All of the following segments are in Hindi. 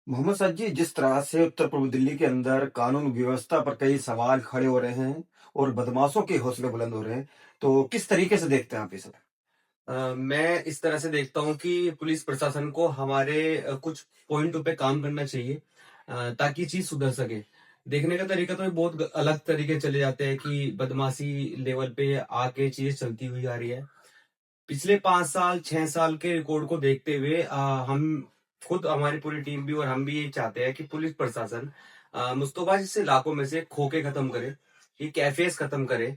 मोहम्मद साद जी, जिस तरह से उत्तर पूर्व दिल्ली के अंदर कानून व्यवस्था पर कई सवाल खड़े हो रहे हैं और बदमाशों के हौसले बुलंद हो रहे हैं, तो किस तरीके से देखते हैं आप ये सब? मैं इस तरह से देखता हूँ कि पुलिस प्रशासन को हमारे कुछ पॉइंटों पे काम करना चाहिए, ताकि चीज सुधर सके। देखने का तरीका तो ये बहुत अलग तरीके चले जाते हैं कि बदमाशी लेवल पे आके चीज चलती हुई आ रही है। पिछले 5 साल 6 साल के रिकॉर्ड को देखते हुए हम खुद, हमारी पूरी टीम भी और हम भी यही चाहते हैं कि पुलिस प्रशासन मुस्तफा जैसे इलाकों में से खोखे खत्म करे, ये कैफेज खत्म करे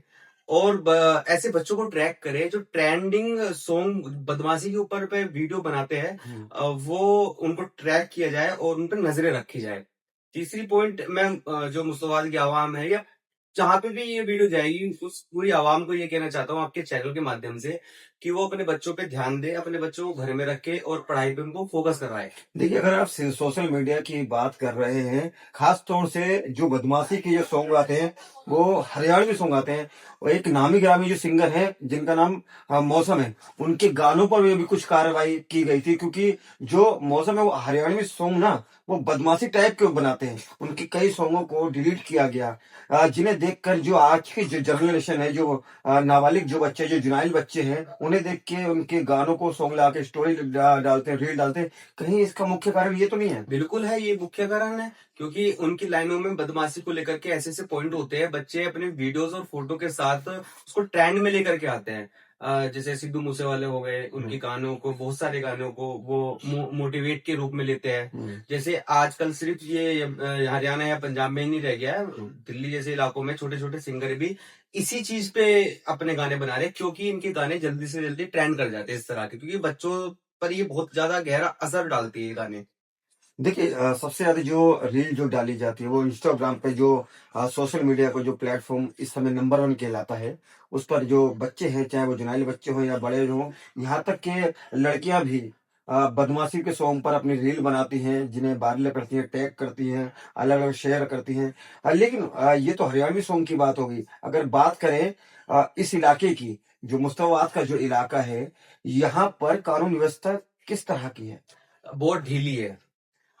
और ऐसे बच्चों को ट्रैक करे जो ट्रेंडिंग सॉन्ग बदमाशी के ऊपर पे वीडियो बनाते हैं। वो उनको ट्रैक किया जाए और उन पर नजरें रखी जाए। तीसरी पॉइंट, मैं जो मुस्तफा की आवाम है या जहां पे भी ये वीडियो जाएगी, उस पूरी आवाम को ये कहना चाहता हूँ आपके चैनल के माध्यम से कि वो अपने बच्चों पे ध्यान दे, अपने बच्चों को घर में रखे और पढ़ाई पे उनको फोकस करवाए। देखिए, अगर आप सोशल मीडिया की बात कर रहे हैं, खास तौर से जो बदमाशी के जो सॉन्ग आते हैं, वो हरियाणवी सॉन्ग आते हैं। और एक नामी गिरामी जो सिंगर है जिनका नाम मौसम है, उनके गानों पर भी कुछ कार्रवाई की गई थी, क्योंकि जो मौसम है वो हरियाणवी सॉन्ग ना, वो बदमाशी टाइप के बनाते हैं। उनके कई सॉन्गों को डिलीट किया गया, जिन्हें देखकर जो आज की जो जनरेशन है, जो नाबालिग जो बच्चे, जो जुनाइल बच्चे हैं, उन्हें देख के उनके गानों को सॉन्ग ला के स्टोरी डालते हैं, रील डालते हैं। कहीं इसका मुख्य कारण ये तो नहीं है? बिल्कुल है, ये मुख्य कारण है, क्योंकि उनकी लाइनों में बदमाशी को लेकर के ऐसे ऐसे पॉइंट होते हैं, बच्चे अपने वीडियोस और फोटो के साथ उसको ट्रेंड में लेकर के आते हैं। जैसे सिद्धू मूसेवाले हो गए, उनके गानों को, बहुत सारे गानों को वो मोटिवेट के रूप में लेते हैं। जैसे आजकल सिर्फ ये हरियाणा या पंजाब में ही नहीं रह गया है, दिल्ली जैसे इलाकों में छोटे छोटे सिंगर भी इसी चीज पे अपने गाने बना रहे हैं, क्योंकि इनके गाने जल्दी से जल्दी ट्रेंड कर जाते हैं इस तरह के, क्योंकि बच्चों पर ये बहुत ज्यादा गहरा असर डालती है ये गाने। देखिए, सबसे ज्यादा जो रील जो डाली जाती है वो इंस्टाग्राम पे, जो सोशल मीडिया को जो प्लेटफॉर्म इस समय नंबर वन कहलाता है, उस पर जो बच्चे हैं, चाहे वो जुनाइल बच्चे हों या बड़े हों, यहाँ तक के लड़कियां भी बदमाशी के सॉन्ग पर अपनी रील बनाती हैं, जिन्हें वायरल करती हैं, टैग करती हैं, अलग अलग शेयर करती हैं। लेकिन ये तो हरियाणवी सॉन्ग की बात होगी। अगर बात करें इस इलाके की, जो मुश्ताबाद का जो इलाका है, यहाँ पर कानून व्यवस्था किस तरह की है? बहुत ढीली है।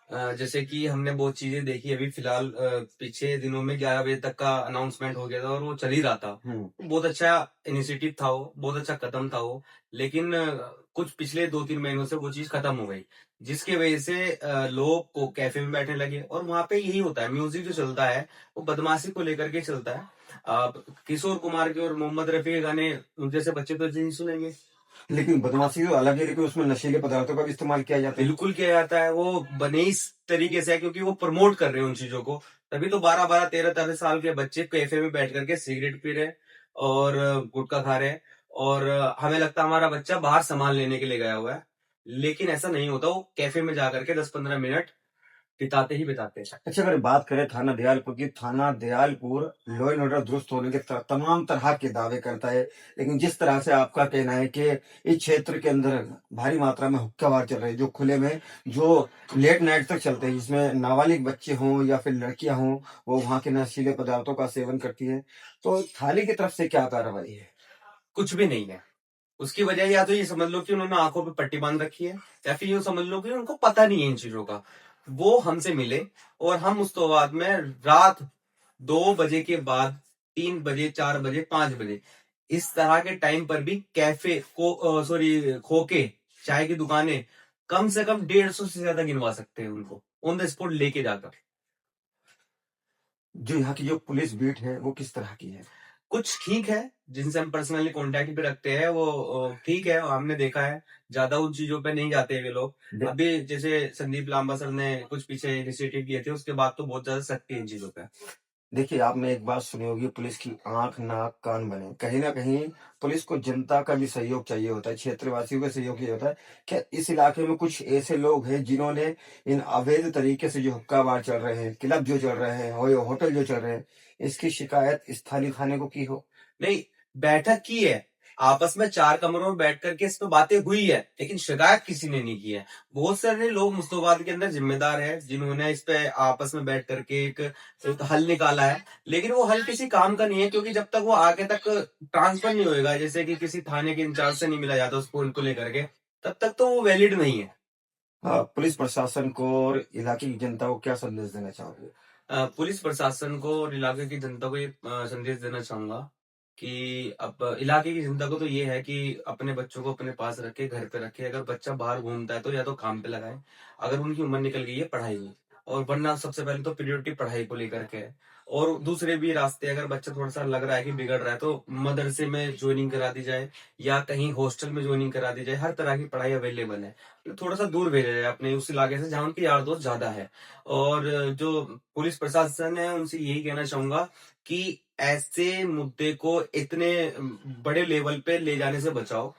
जैसे कि हमने बहुत चीजें देखी अभी फिलहाल, पीछे दिनों में 11 बजे तक का अनाउंसमेंट हो गया था और वो चल ही रहा था। बहुत अच्छा इनिशिएटिव था, वो बहुत अच्छा कदम था वो। लेकिन कुछ पिछले 2-3 महीनों से वो चीज खत्म हो गई, जिसकी वजह से लोग को कैफे में बैठने लगे और वहां पे यही होता है, म्यूजिक जो चलता है वो बदमाशी को लेकर के चलता है। किशोर कुमार के और मोहम्मद रफी के गाने जैसे बच्चे तो नहीं सुनेंगे। लेकिन बदमाशी तो अलग है, लेकिन उसमें नशीले पदार्थों का भी इस्तेमाल किया जाता है। बिल्कुल किया जाता है, वो बने इस तरीके से है क्योंकि वो प्रमोट कर रहे हैं उन चीजों को। तभी तो 12-12 13-13 साल के बच्चे कैफे में बैठ करके सिगरेट पी रहे हैं और गुटखा खा रहे हैं। और हमें लगता है हमारा बच्चा बाहर सामान लेने के लिए गया हुआ है, लेकिन ऐसा नहीं होता। वो कैफे में जाकर के 10-15 मिनट बिताते ही बिताते हैं। अच्छा, अगर बात करें थाना दयालपुर की, थाना दयालपुर लॉ एंड ऑर्डर दुरुस्त होने के तमाम तरह के दावे करता है, लेकिन जिस तरह से आपका कहना है कि इस क्षेत्र के अंदर भारी मात्रा में हुक्का बार चल रहे हैं, जो खुले में, जो लेट नाइट तक चलते हैं, जिसमें नाबालिग बच्चे हों या फिर लड़कियां हों, वो वहां के नशीले पदार्थों का सेवन करती है, तो थाने की तरफ से क्या कार्रवाई है? कुछ भी नहीं है। उसकी वजह या तो ये समझ लो कि उन्होंने आंखों पे पट्टी बांध रखी है, या फिर ये समझ लो कि उनको पता नहीं है इन चीजों का। वो हमसे मिले और हम उस तो बाद में रात 2 बजे के बाद, 3 बजे, 4 बजे, 5 बजे, इस तरह के टाइम पर भी कैफे को, सॉरी, खोके, चाय की दुकानें कम से कम 150 से ज्यादा गिनवा सकते हैं उनको ऑन द स्पॉट लेके जाकर। जो यहाँ की जो पुलिस बीट है वो किस तरह की है? कुछ ठीक है, जिनसे हम पर्सनली कांटेक्ट पे रखते हैं, वो ठीक है, हमने देखा है, ज्यादा उन चीजों पे नहीं जाते वे लोग। अभी जैसे संदीप लांबा सर ने कुछ पीछे इनिशिएटिव लिए थे, उसके बाद तो बहुत ज्यादा सख्ती है इन चीजों पे। देखिए, आपने एक बात सुनी होगी, पुलिस की आंख नाक कान बने। कहीं ना कहीं पुलिस को जनता का भी सहयोग चाहिए होता है, क्षेत्रवासियों का सहयोग चाहिए होता है। क्या इस इलाके में कुछ ऐसे लोग हैं जिन्होंने इन अवैध तरीके से जो हुक्का बार चल रहे हैं, क्लब जो चल रहे हैं, होटल जो चल रहे हैं, इसकी शिकायत स्थानीय थाने को की हो? नहीं, बैठक की है, आपस में 4 कमरों में बैठ करके इस पे बातें हुई है, लेकिन शिकायत किसी ने नहीं की है। बहुत सारे लोग मुस्तफाबाद के अंदर जिम्मेदार है, जिन्होंने इस पे आपस में बैठ करके एक हल निकाला है, लेकिन वो हल किसी काम का नहीं है, क्योंकि जब तक वो आगे तक ट्रांसफर नहीं होएगा, जैसे कि किसी थाने के इंचार्ज से नहीं मिला जाता उस पॉइंट को लेकर के, तब तक तो वो वैलिड नहीं है। पुलिस प्रशासन को और इलाके की जनता को क्या संदेश देना चाहोगे? पुलिस प्रशासन को और इलाके की जनता को ये संदेश देना चाहूंगा कि अब इलाके की जनता को तो ये है कि अपने बच्चों को अपने पास रखे, घर पे रखे। अगर बच्चा बाहर घूमता है तो या तो काम पे लगाए, अगर उनकी उम्र निकल गई है पढ़ाई में, और वरना सबसे पहले तो प्रियोरिटी पढ़ाई को लेकर के है। और दूसरे भी रास्ते, अगर बच्चा थोड़ा सा लग रहा है कि बिगड़ रहा है तो मदरसे में ज्वाइनिंग करा दी जाए या कहीं हॉस्टल में ज्वाइनिंग करा दी जाए। हर तरह की पढ़ाई अवेलेबल है। थोड़ा सा दूर भेजा जाए अपने उस इलाके से जहाँ उनके यार दोस्त ज्यादा है। और जो पुलिस प्रशासन है उनसे यही कहना चाहूंगा कि ऐसे मुद्दे को इतने बड़े लेवल पे ले जाने से बचाओ।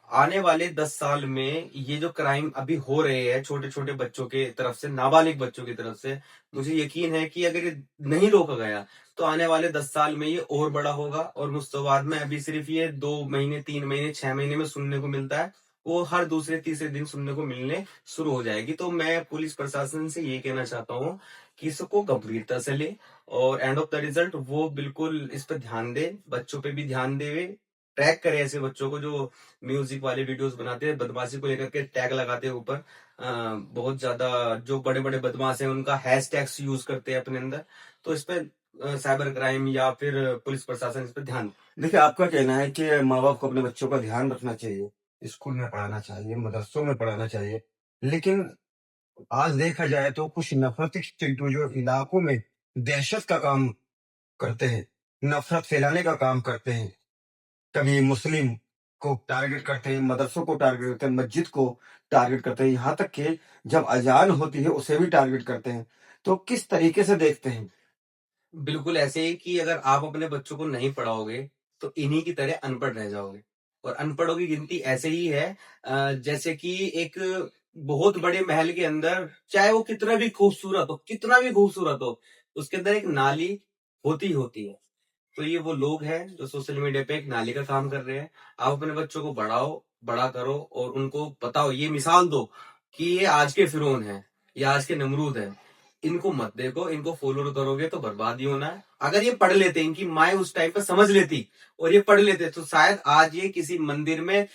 आने वाले 10 साल में ये जो क्राइम अभी हो रहे हैं छोटे छोटे बच्चों के तरफ से, नाबालिग बच्चों की तरफ से, मुझे यकीन है कि अगर ये नहीं रोका गया तो आने वाले 10 साल में ये और बड़ा होगा। और मुस्तवाद में अभी सिर्फ ये 2 महीने, 3 महीने, 6 महीने में सुनने को मिलता है, वो हर दूसरे तीसरे दिन सुनने को मिलने शुरू हो जाएगी। तो मैं पुलिस प्रशासन से ये कहना चाहता हूँ कि इसको गंभीरता से ले, और एंड ऑफ द रिजल्ट वो बिल्कुल इस पर ध्यान दे, बच्चों पे भी ध्यान दे, ट्रैक करे ऐसे बच्चों को जो म्यूजिक वाले वीडियोस बनाते हैं, बदमाशी को लेकर के टैग लगाते हैं ऊपर। बहुत ज्यादा जो बड़े बड़े बदमाश हैं उनका हैशटैग्स यूज करते हैं अपने अंदर। तो इस पे साइबर क्राइम या फिर पुलिस प्रशासन इस पे ध्यान। देखिए, आपका कहना है कि माँ बाप को अपने बच्चों का ध्यान रखना चाहिए, स्कूल में पढ़ाना चाहिए, मदरसों में पढ़ाना चाहिए, लेकिन आज देखा जाए तो कुछ नफरती चीजों जो इलाकों में दहशत का काम करते हैं, नफरत फैलाने का काम करते हैं, कभी मुस्लिम को टारगेट करते हैं, मदरसों को टारगेट करते हैं, मस्जिद को टारगेट करते हैं, यहाँ तक कि जब अजान होती है उसे भी टारगेट करते हैं। तो किस तरीके से देखते हैं? बिल्कुल ऐसे ही कि अगर आप अपने बच्चों को नहीं पढ़ाओगे तो इन्हीं की तरह अनपढ़ रह जाओगे। और अनपढ़ों की गिनती ऐसे ही है जैसे कि एक बहुत बड़े महल के अंदर, चाहे वो कितना भी खूबसूरत हो, उसके अंदर एक नाली होती ही होती है। तो ये वो लोग हैं जो सोशल मीडिया पे एक नाली का काम कर रहे हैं। आप अपने बच्चों को बढ़ाओ, बड़ा करो, और उनको बताओ, ये मिसाल दो कि ये आज के फिरौन है, ये आज के नमरूद है। इनको मत देखो, इनको फॉलो करोगे तो बर्बाद ही होना है। अगर ये पढ़ लेते, इनकी माए उस टाइम पर समझ लेती और ये पढ़ लेते, तो शायद आज ये किसी मंदिर में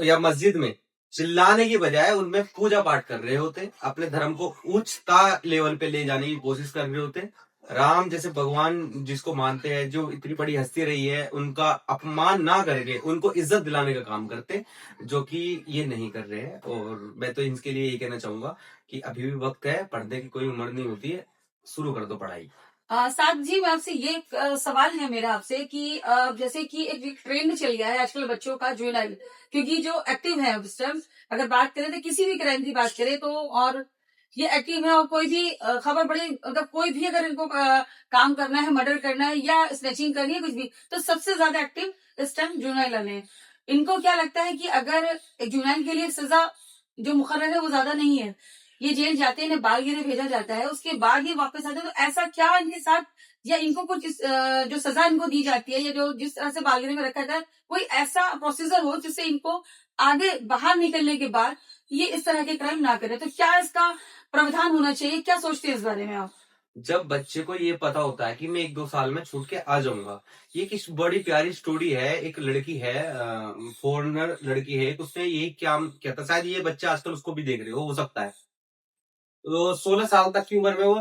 या मस्जिद में चिल्लाने की बजाय उनमें पूजा पाठ कर रहे होते, अपने धर्म को उच्चता लेवल पे ले जाने की कोशिश कर रहे होते। राम जैसे भगवान जिसको मानते हैं, जो इतनी बड़ी हस्ती रही है, उनका अपमान ना करके उनको इज्जत दिलाने का काम करते, जो कि ये नहीं कर रहे हैं। और मैं तो इनके लिए ये कहना चाहूंगा कि अभी भी वक्त है, पढ़ने की कोई उम्र नहीं होती है, शुरू कर दो पढ़ाई। साथ जी, मैं आपसे ये सवाल है मेरा आपसे कि जैसे कि एक ट्रेंड चल गया है आजकल बच्चों का जुवेनाइल, क्योंकि जो एक्टिव है उस टाइम, अगर बात करें तो किसी भी क्राइम की बात करें तो, और ये एक्टिव है और कोई भी खबर बड़ी, अगर कोई भी अगर इनको काम करना है, मर्डर करना है या स्नैचिंग करनी है, कुछ भी, तो सबसे ज्यादा एक्टिव इस टाइम जुवेनाइल वाले हैं। इनको क्या लगता है कि अगर एक जुवेनाइल के लिए सजा जो मुकर्रर है वो ज्यादा नहीं है, ये जेल जाते हैं, इन्हें बाल गिरे भेजा जाता है, उसके बाद ये वापस आते हैं, तो ऐसा क्या इनके साथ, या इनको कुछ जो सजा इनको दी जाती है या जो जिस तरह से बाल गिरे में रखा जाता है, कोई ऐसा प्रोसीजर हो जिससे इनको आगे बाहर निकलने के बाद ये इस तरह के क्राइम ना करे। तो क्या इसका प्रावधान होना चाहिए? क्या सोचते हैं इस बारे में आप? जब बच्चे को ये पता होता है कि मैं 1-2 साल में छूट के आ जाऊंगा। ये किस बड़ी प्यारी स्टोरी है। एक लड़की है, फॉरेनर लड़की है, उसने यही क्या किया था, शायद ये बच्चे आजकल उसको भी देख रहे हो सकता है। तो 16 साल तक की उम्र में वो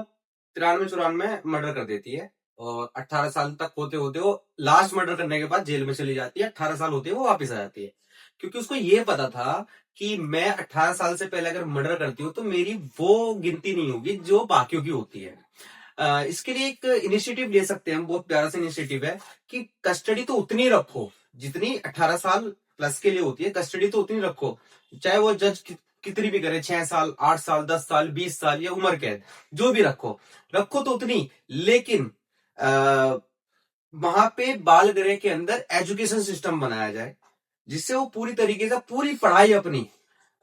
93-94 मर्डर कर देती है, और 18 साल तक होते होते वो लास्ट मर्डर करने के बाद जेल में चली जाती है। 18 साल होते वो वापस आ जाती है, क्योंकि उसको ये पता था कि मैं 18 साल से पहले अगर मर्डर करती हूँ तो मेरी वो गिनती नहीं होगी जो बाकियों की होती है। इसके लिए एक इनिशिएटिव ले सकते हैं हम, बहुत प्यारा सा इनिशिएटिव है कि कस्टडी तो उतनी रखो जितनी 18 साल प्लस के लिए होती है। कस्टडी तो उतनी रखो, चाहे वो जज कितनी भी करे, 6 साल, 8 साल, 10 साल, 20 साल या उम्र कैद, जो भी रखो, रखो तो उतनी। लेकिन वहां पे बाल गृह के अंदर एजुकेशन सिस्टम बनाया जाए, जिससे वो पूरी तरीके से पूरी पढ़ाई अपनी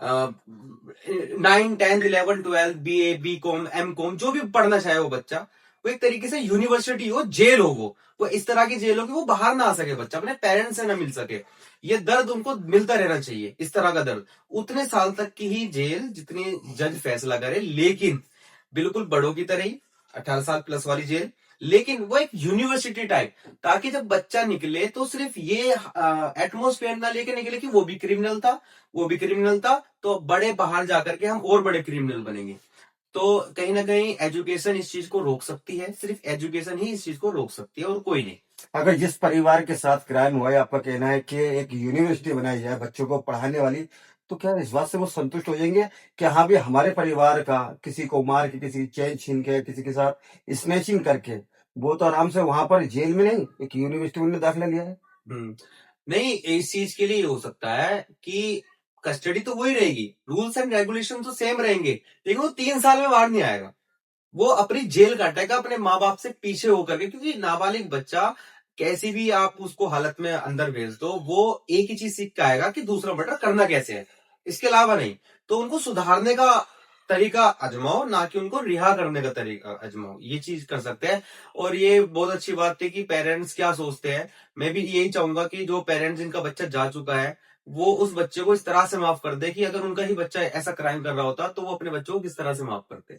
9, 10, 11, 12, BA, BCom, MCom जो भी पढ़ना चाहे वो बच्चा, वो एक तरीके से यूनिवर्सिटी हो, जेल हो, वो इस तरह की जेल हो कि वो बाहर ना आ सके, बच्चा अपने पेरेंट्स से ना मिल सके। ये दर्द उनको मिलता रहना चाहिए, इस तरह का दर्द। उतने साल तक की ही जेल जितनी जज फैसला करे, लेकिन बिल्कुल बड़ों की तरह ही 18 साल प्लस वाली जेल। लेकिन वो एक यूनिवर्सिटी टाइप, ताकि जब बच्चा निकले तो सिर्फ ये एटमोस्फेयर ना लेके निकले कि वो भी क्रिमिनल था, वो भी क्रिमिनल था, तो बड़े बाहर जाकर के हम और बड़े क्रिमिनल बनेंगे। तो कहीं ना कहीं एजुकेशन इस चीज को रोक सकती है, सिर्फ एजुकेशन ही इस चीज को रोक सकती है और कोई नहीं। अगर जिस परिवार के साथ क्राइम हुआ है, आपका कहना है कि एक यूनिवर्सिटी बनाई जाए बच्चों को पढ़ाने वाली, तो क्या इस बात से वो संतुष्ट हो जाएंगे कि हाँ भी हमारे परिवार का किसी को मार के, किसी की चेन छीन के, किसी के साथ स्नैचिंग करके, वो तो आराम से वहां पर जेल में नहीं, एक यूनिवर्सिटी में दाखिला लिया है। हम्म, नहीं, इस चीज के लिए हो सकता है कि कस्टडी तो वही रहेगी, रूल्स एंड रेगुलेशन तो सेम रहेंगे, लेकिन वो 3 साल में बाहर नहीं आएगा, वो अपनी जेल काटेगा अपने माँ बाप से पीछे होकर के, क्योंकि नाबालिग बच्चा कैसी भी आप उसको हालत में अंदर भेज दो, वो एक ही चीज सीख के आएगा कि दूसरा मर्डर करना कैसे है, इसके अलावा नहीं। तो उनको सुधारने का तरीका आजमाओ, ना कि उनको रिहा करने का तरीका आजमाओ, ये चीज कर सकते हैं। और ये बहुत अच्छी बात है कि पेरेंट्स क्या सोचते हैं। मैं भी यही चाहूंगा कि जो पेरेंट्स जिनका बच्चा जा चुका है, वो उस बच्चे को इस तरह से माफ कर दे कि अगर उनका ही बच्चा ऐसा क्राइम कर रहा होता तो वो अपने बच्चों को किस तरह से माफ करते।